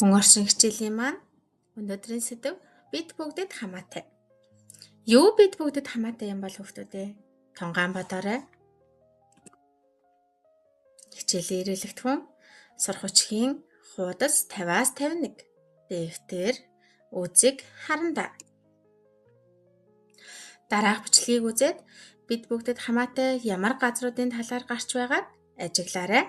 Унгаршин хичээлийн маань өнөөдрийн сэдэв бид бүгдэд хамаатай. Юу бид бүгдэд хамаатай юм бол хүүхдүүдээ тунгаан бодоорой. Хичээлийн ирээлэгдэхүүн сурахчгийн хуудас 50-аас 51. Дэвтэр үзэг харандаа. Дараах бичлэгийг үзээд бид бүгдэд хамаатай ямар газруудын талаар гарч байгааг ажиглаарай.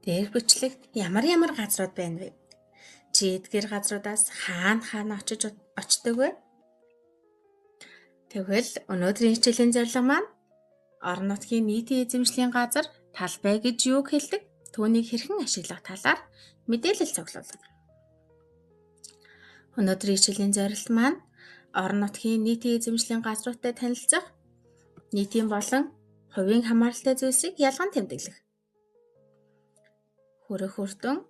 Дээр бичлэгт ямар газрууд байна вэ? Чи эдгээр газруудаас хаана очдог вэ? Тэгвэл өнөөдрийн хичээлийн зорилго маань орон нутгийн нийтийн эзэмшлийн газар талбай гэж юуг хэлдэг? Түүнийг хэрхэн ашиглах талаар мэдээлэл цуглуулга. Өнөөдрийн хичээлийн зорилт маань орон нутгийн нийтийн эзэмшлийн газруудтай танилцах, нийтийн болон хувийн хамааралтай зүйлсийг ялган тэмдэглэх. Хүрэх үрдэн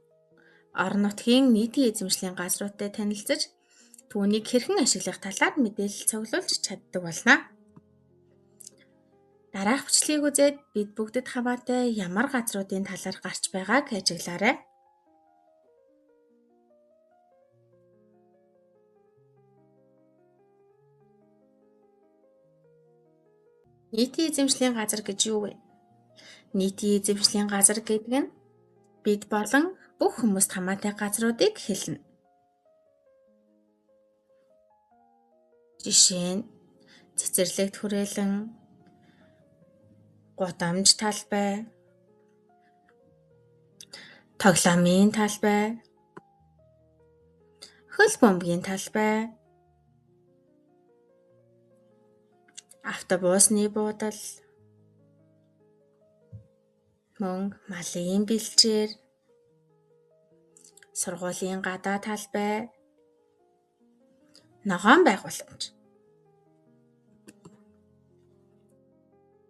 орон нутгийн нийтийн эзэмшлийн газруудтай танилцаж, түүнийг хэрхэн ашиглах талаар мэдээлэл цуглуулж чаддаг болно. Дараах бичлэгийг үзээд бид бүгдэд хамаатай ямар газруудын талаар гарч байгааг ажиглаарай. Нийтийн эзэмшлийн газар гэж юу вэ? Нийтийн эзэмшлийн газар гэдэг нь бид болон бүх хүмүүст хамаатай газруудыг хэлнэ. Жишээ нь цэцэрлэгт хүрээлэн, гудамж талбай, тоглоомын талбай, хөл бөмбөгийн талбай, автобусны буудал, мөн малын бэлчээр, сургуулийн гадаа талбай, ногоон байгууламж.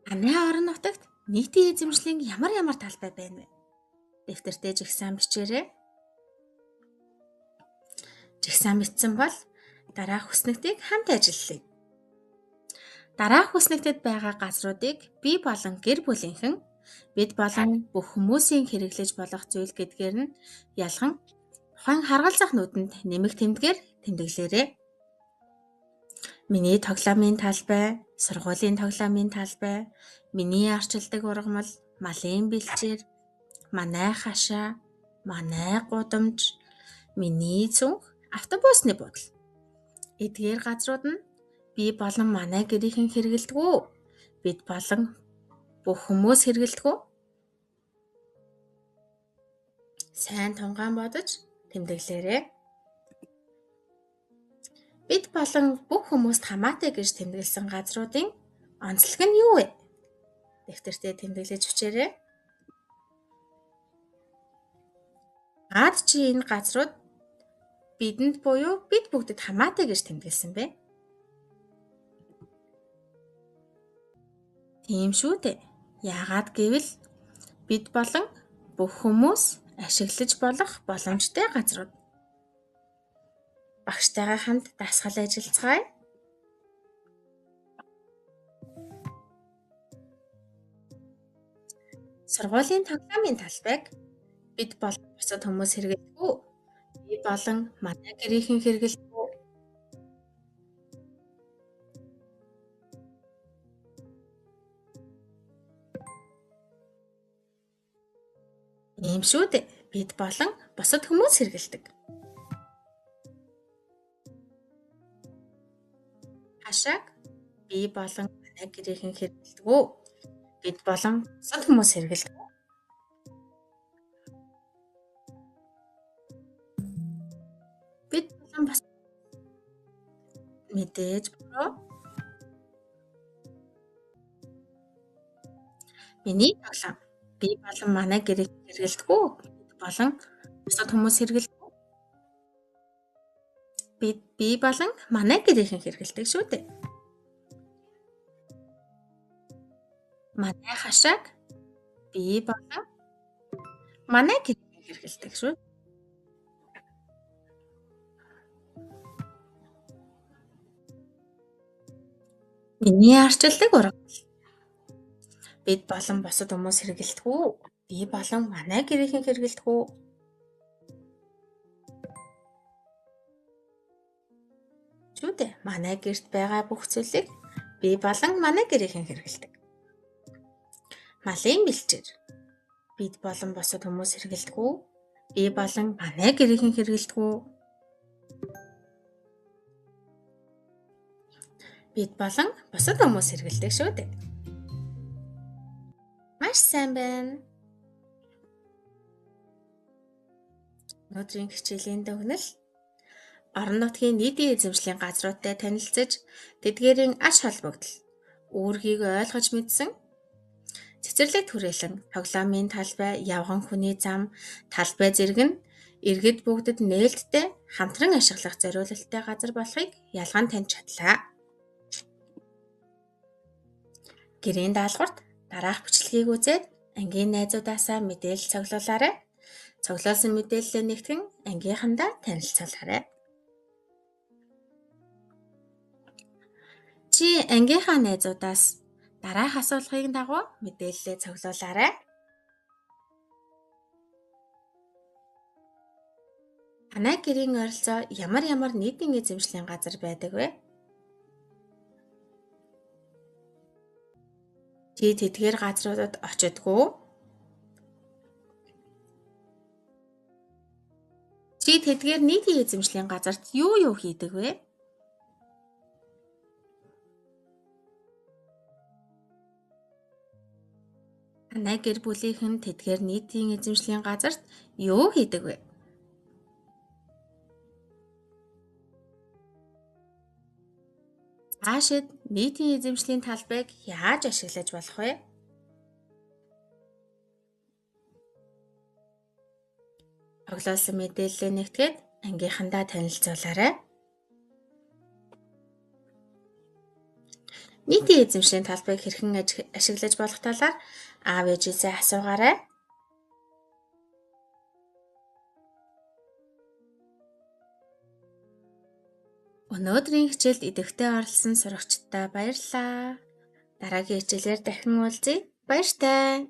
Таны орон нутагт нийтийн эзэмшлийн ямар талбай байна вэ? Дэвтэртээ жигсаан бичээрэй. Жигсаан бичсэн бол дараах хүснэгтийг хамт ажиллая. Дараах хүснэгтэд байгаа газруудыг би болон гэр бүлийнхэн, бид болон бүх хүмүүсийн хэрэглэж болох зүйл гэдгээр нь ялган тухайн харгалзах нүдэнд нэмэх тэмдгээр тэмдэглээрэй. Миний тоглоомын талбай, сургуулийн тоглоомын талбай, миний арчилдаг ургамал, малын бэлчээр, манай хашаа, манай гудамж, миний цүнх, автобусны буудал. Эдгээр газрууд нь би болон манай гэрийнхэн хэрэгэлдэг үү? Бид болон бүх хүмүүс хэрэгэлдэг үү? Сайн тунгаан бодож тэмдэглээрэй. Бид болон бүх хүмүүст хамаатай гэж тэмдэглэсэн газруудын онцлог нь юу вэ? Дэвтэртээ тэмдэглэж бичээрэй. Аад чи энэ газрууд бидэнд буюу бид бүгдэд хамаатай гэж тэмдэглэсэн бэ? Тийм шүү дээ. Яагаад гэвэл бид болон бүх хүмүүс ашиглаж болох боломжтой газрууд. Багштайгаа хамт дасгал ажиллацгаая. Сургуулийн тоглоомын талбайг бид болон бусад хүмүүс хэрэглэдэг үү? Би болон манай гэрийнхэн хэрэглэдэг үү? Ийм шүү дээ. Бид болон бусад хүмүүс хэрэглэдэг. Хашааг би болон манай гэрийнхэн хэрэглэдэг үү? Бид болон бусад хүмүүс хэрэглэдэг. Бид болон бас мэдээж буруу. Миний тоглоом. Би болон манай гэрийнхэн хэрэглэдэг үү? Бид болон бусад хүмүүс хэрэглэдэг. Би болон манай гэрийнхэн хэрэглэдэг шүү дээ. Манай хашааг би болон манай гэрийнхэн хэрэглэдэг шүү. Миний арчилдаг ургамал. Бид болон бусад хүмүүс хэрэглэдэг үү? Би болон манай гэрийнхэн хэрэглэдэг үү? Шүү дээ. Манай гэрт байгаа бүх зүйлийг би болон манай гэрийнхэн хэрэглэдэг. Малын бэлчээр. Бид болон бусад хүмүүс хэрэглэдэг үү? Би болон манай гэрийнхэн хэрэглэдэг үү? Бид болон бусад хүмүүс хэрэглэдэг шүү дээ. Маш сайн байна. Өнөөдрийн хичээлийн дүгнэлт орон нутгийн нийтийн эзэмшлийн газруудтай танилцаж, тэдгээрийн ач холбогдол, үүргийг ойлгож мэдсэн, цэцэрлэг түрээлэн, тоглоомын талбай, явган хүний зам, талбай зэрэг нь иргэд бүгдэд нээлттэй хамтран ашиглах зориулалттай газар болохыг ялган таньж чадлаа. Гэрийн даалгаварт дараах бичлэгийг үзээд ангийн найзуудаасаа мэдээлэл цуглуулаарай. Цуглуулсан мэдээллээ нэгтгэн ангийнхандаа танилцуулаарай. Чи ангийнхаа найзуудаас дараах асуулгын дагуу мэдээллээ цуглуулаарай. Танай гэрийн ойролцоо ямар нийтийн эзэмшлийн газар байдаг вэ? Чи тэдгээр газруудад очидгүй? Чи тэдгээр нийтийн эзэмшлийн газарт юу хийдэг вэ? Танай гэр бүлийнхэн тэдгээр нийтийн эзэмшлийн газарт юу хийдэг вэ? Цаашид нийтийн эзэмшлийн талбайг яаж ашиглаж болох вэ? Цуглуулсан мэдээллээ нэгтгээд ангийнхандаа танилцуулаарай. Нийтийн эзэмшлийн талбайг хэрхэн ашиглаж болох талаар аав ээжээсээ асуугаарай. Өнөөдрийн хичээлд идэвхтэй оролцсон сурагчдаа баярлалаа. Дараагийн хичээлээр дахин уулзъя. Баяртай.